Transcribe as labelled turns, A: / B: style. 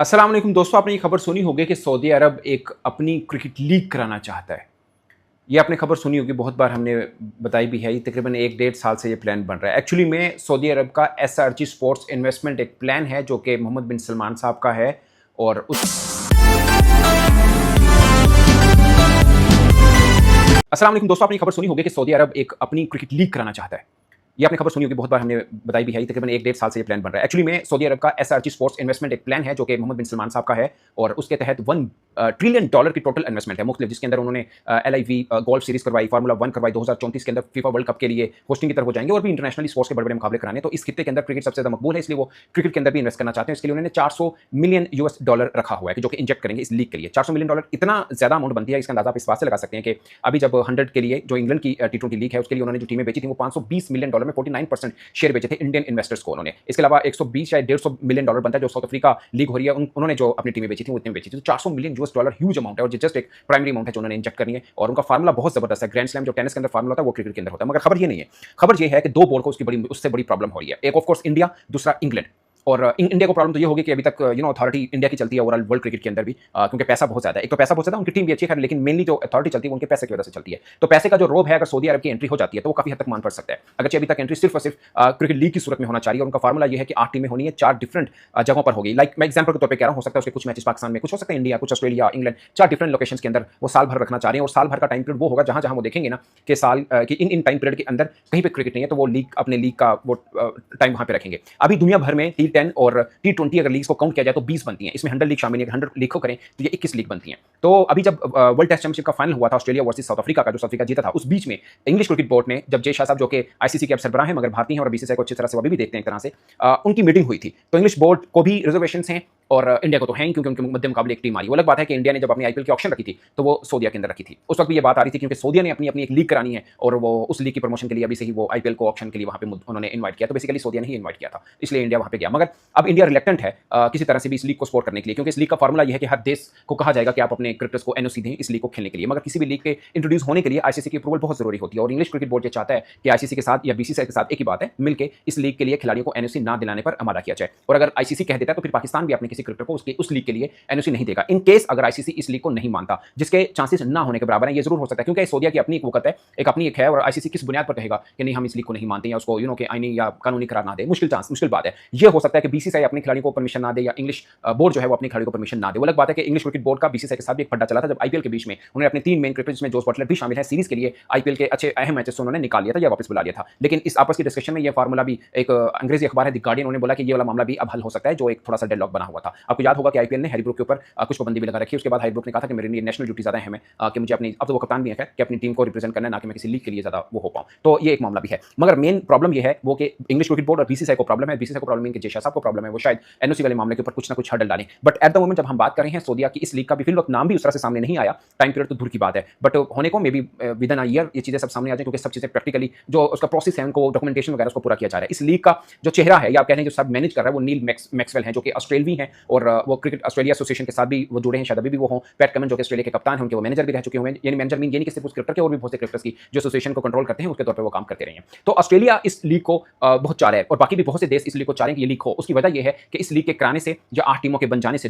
A: अस्सलाम वालेकुम दोस्तों, आपने ये खबर सुनी होगी कि सऊदी अरब एक अपनी क्रिकेट लीग कराना चाहता है। ये आपने खबर सुनी होगी, बहुत बार हमने बताई भी है। ये तकरीबन 1 डेढ़ साल से ये प्लान बन रहा है। एक्चुअली में सऊदी अरब का एसआरजी स्पोर्ट्स इन्वेस्टमेंट एक प्लान है जो कि मोहम्मद बिन सलमान साहब का है। और उस अस्सलाम वालेकुम दोस्तों, आपने ये खबर सुनी होगी कि सऊदी अरब एक अपनी क्रिकेट लीग कराना चाहता है। ये आपने खबर सुनी होगी, बहुत बार हमने बताई भी है। तकरीबन 1 डेढ़ साल से ये प्लान बन रहा है। एक्चुअली में सऊदी अरब का एसआरजी स्पोर्ट्स इन्वेस्टमेंट एक प्लान है जो कि मोहम्मद बिन सलमान साहब का है। और उसके तहत $1 ट्रिलियन की टोटल इन्वेस्टमेंट है मुख्तलिफ, जिसके अंदर उन्होंने LIV गोल्फ सीरीज करवाई, फार्मूला 1 करवाई, 2034 के अंदर फीफा वर्ल्ड कप के लिए होस्टिंग की तरफ हो जाएंगे और भी इंटरनेशनली स्पोर्ट्स के बड़े बड़े मुकाबले कराने। तो इस खित्ते के अंदर क्रिकेट सबसे ज्यादा मकबूल है, इसलिए वो क्रिकेट के अंदर भी इन्वेस्ट करना चाहते हैं। इसके लिए उन्होंने $400 मिलियन रखा हुआ है जो कि इंजेक्ट करेंगे इस लीग के लिए। $400 मिलियन इतना ज्यादा अमाउंट बनती है, इसका अंदाजा आप इस बात से लगा सकते हैं कि अभी जब 100 के लिए जो इंग्लैंड की T20 लीग है उसके लिए उन्होंने जो टीमें बेची थी वो $520 मिलियन में 49% शेयर बेचे थे इंडियन इन्वेस्टर्स को उन्होंने। इसके अलावा 120 या $150 मिलियन बनता है जो साउथ अफ्रीका लीग हो रही है, उन्होंने जो अपनी टीमें बेची थी वो इतनी बेची थी। तो $400 मिलियन ह्यूज अमाउंट है और जस्ट एक प्राइमरी अमाउंट है जो उन्होंने इंजेक्ट करनी है। और उनका फार्मूला बहुत जबरदस्त है। ग्रैंड स्लैम जो टेनिस के अंदर फार्मूला होता है वो क्रिकेट के अंदर होता है। मगर खबर ये नहीं है, खबर ये है कि दो बोर्ड को उससे बड़ी प्रॉब्लम हो रही है। एक ऑफ कोर्स इंडिया, दूसरा इंग्लैंड। और इंडिया को प्रॉब्लम तो ये होगी कि अभी तक अथॉरिटी इंडिया की चलती है ओवरऑल वर्ल्ड क्रिकेट के अंदर भी, क्योंकि पैसा बहुत ज्यादा है। एक तो पैसा बहुत ज्यादा, उनकी टीम भी अच्छी है, लेकिन मेनली जो अथॉरिटी चलती है उनके पैसे की वजह से चलती है। तो पैसे का जो रोब है, अगर सऊदी अरब की एंट्री हो जाती है तो वो काफी हद तक मान पड़ सकता है। अगर अभी तक एंट्री सिर्फ और सिर्फ क्रिकेट लीग की सूरत में होना चाहिए। और उनका फार्मूला ये है कि 8 टीमें होनी है, 4 डिफरेंट जगहों पर होगी। लाइक मैं एग्जाम्पल के तौर पर कह रहा हूं, हो सकता है उसके कुछ मैचेस पाकिस्तान में, कुछ हो सकता है इंडिया, कुछ ऑस्ट्रेलिया, इंग्लैंड, 4 डिफरेंट लोकेशन के अंदर वो साल भर रखना चाह रहे हैं। और साल भर का टाइम पीरियड वो होगा जहां जहां वो देखेंगे ना कि इन टाइम पीरियड के अंदर कहीं पे क्रिकेट नहीं है तो वो लीग अपने लीग का वो टाइम वहां पे रखेंगे। अभी दुनिया भर में T10 और T20 अगर लीग को काउंट किया जाए तो 20 बनती हैं। इसमें 100 लीग शामिल है। 100 लीग को करें तो ये 21 लीग बनती हैं। तो अभी जब वर्ल्ड टेस्ट चैंपियनशिप का फाइनल हुआ था ऑस्ट्रेलिया वर्सेस साउथ अफ्रीका का, जो साउथ अफ्रीका जीता था, उस बीच में इंग्लिश क्रिकेट बोर्ड ने, जब जय शाह साहब जो कि ICC के अब सरबराह हैं मगर भारतीय हैं और BCCI को अच्छी तरह से अभी भी देखते हैं एक तरह से, उनकी मीटिंग हुई थी। तो इंग्लिश बोर्ड को भी रिजर्वेशन हैं और इंडिया को तो है ही, क्योंकि उनके मध्य मुकाबले एक टीम आ रही है। वो अलग बात है कि इंडिया ने जब अपनी IPL की ऑप्शन रखी थी तो वो सऊदिया के अंदर रखी थी। उस वक्त भी ये बात आ रही थी क्योंकि सऊदिया ने अपनी अपनी एक लीग करानी है और वो उस लीग की प्रमोशन के लिए अभी से ही वो IPL को ऑप्शन के लिए वहां पे उन्होंने इन्वाइट किया। तो बेसिकली सऊदिया ने ही इन्वाइट किया था, इसलिए इंडिया वहां पे गया। मगर अब इंडिया रिलेक्टेंट है किसी तरह से भी इस लीग को सपोर्ट करने के लिए, क्योंकि इस लीग का फार्मूला यह है कि हर देश को कहा जाएगा कि आप अपने क्रिकेटर्स को NOC दें इस लीग को खेलने के लिए। मगर किसी भी लीग के इंट्रोड्यूस होने के लिए ICC की अप्रूवल बहुत जरूरी होती है। और इंग्लिश क्रिकेट बोर्ड ये चाहता है कि ICC के साथ या BCCI के साथ एक ही बात है, मिलकर इस लीग के लिए खिलाड़ियों को NOC ना दिलाने पर आमादा किया जाए। और अगर ICC कह देता है तो फिर पाकिस्तान भी अपने किसी क्रिकेटर को उस लीग के लिए NOC नहीं देगा। इन केस अगर ICC इस लीग को नहीं मानता, जिसके चांसेस ना होने के बराबर है, ये जरूर हो सकता है क्योंकि सऊदिया की अपनी एक वक़्त है, एक अपनी एक है। और ICC किस बुनियाद पर कहेगा कि नहीं हम इस लीग को नहीं मानते या उसको के आईनी या कानूनी करार ना दे, मुश्किल बात है। ये हो सकता है कि BCCI अपने खिलाड़ियों को परमिशन ना दे या इंग्लिश बोर्ड जो है वो अपने खिलाड़ियों को परमिशन ना दे। वो अलग बात है कि इंग्लिश क्रिकेट बोर्ड का BCCI के साथ भी एक फड्डा चला था जब IPL के बीच में उन्होंने अपने 3 मेन क्रिकेटर्स जिसमें जोस बटलर भी शामिल है सीरीज के लिए IPL के अच्छे अहम मैचेस उन्होंने निकाल लिया था या वापस बुला लिया था। लेकिन इस आपस की डिस्कशन में ये फार्मूला भी, एक अंग्रेजी अखबार है द गार्डियन, उन्होंने बोला कि ये वाला मामला भी अब हल हो सकता है, जो एक थोड़ा सा डेडलॉक बना हुआ था। आपको याद होगा कि IPL ने हैरी ब्रूक के ऊपर कुछ पाबंदी भी लगा रखी है। उसके बाद हैरी ब्रूक ने कहा था कि मेरे लिए नेशनल ड्यूटी ज्यादा अहम है कि मुझे अपनी, अब तो वो कप्तान भी है कि अपनी टीम को रिप्रेजेंट करना है, ना कि मैं किसी लीग के लिए ज्यादा वो हो पाऊं। तो ये एक मामला भी है। मगर मेन प्रॉब्लम ये है वो कि इंग्लिश क्रिकेट बोर्ड और BCCI को प्रॉब्लम है। BCCI को प्रॉब्लम है कि जय शाह साहब को प्रॉब्लम है, वो शायद NOC वाले मामले के ऊपर कुछ ना कुछ हर्डल डालें। बट एट द मोमेंट जब हम बात कर रहे हैं सऊदिया की इस लीग का भी फिलहाल नाम भी उस तरह से सामने नहीं आया, टाइम पीरियड तो दूर की बात है, बट होने को may be with in a year ये चीजें सब सामने आ जाए, क्योंकि सब चीजें प्रैक्टिकली जो उसका प्रोसेस है, उनको डॉक्यूमेंटेशन वगैरह उसको पूरा किया जा रहा है। इस लीग का जो चेहरा है या आप कह रहे हैं जो सब मैनेज कर रहा है वो नील मैक्सवेल है, जो कि ऑस्ट्रेलियन हैं और वो क्रिकेट ऑस्ट्रेलिया एसोसिएशन के साथ भी वो जुड़े हैं, शायद अभी भी वो हों। पैट कमिंस जो कि ऑस्ट्रेलिया के कप्तान हैं, उनके वो मैनेजर भी रह चुके हुए हैं। यानी मैनेजर मीन ये नहीं कि सिर्फ उस क्रिकेटर के, और भी बहुत से क्रिकेटर्स की जो एसोसिएशन को कंट्रोल करते हैं उसके तौर पर वो काम करते रहे हैं। तो ऑस्ट्रेलिया इस लीग को बहुत चाह रहा है और बाकी भी बहुत से देश इस लीग को चाह रहे हैं कि ये लीग हो। उसकी वजह यह है कि इस लीग के कराने से या 8 टीमों के बन जाने से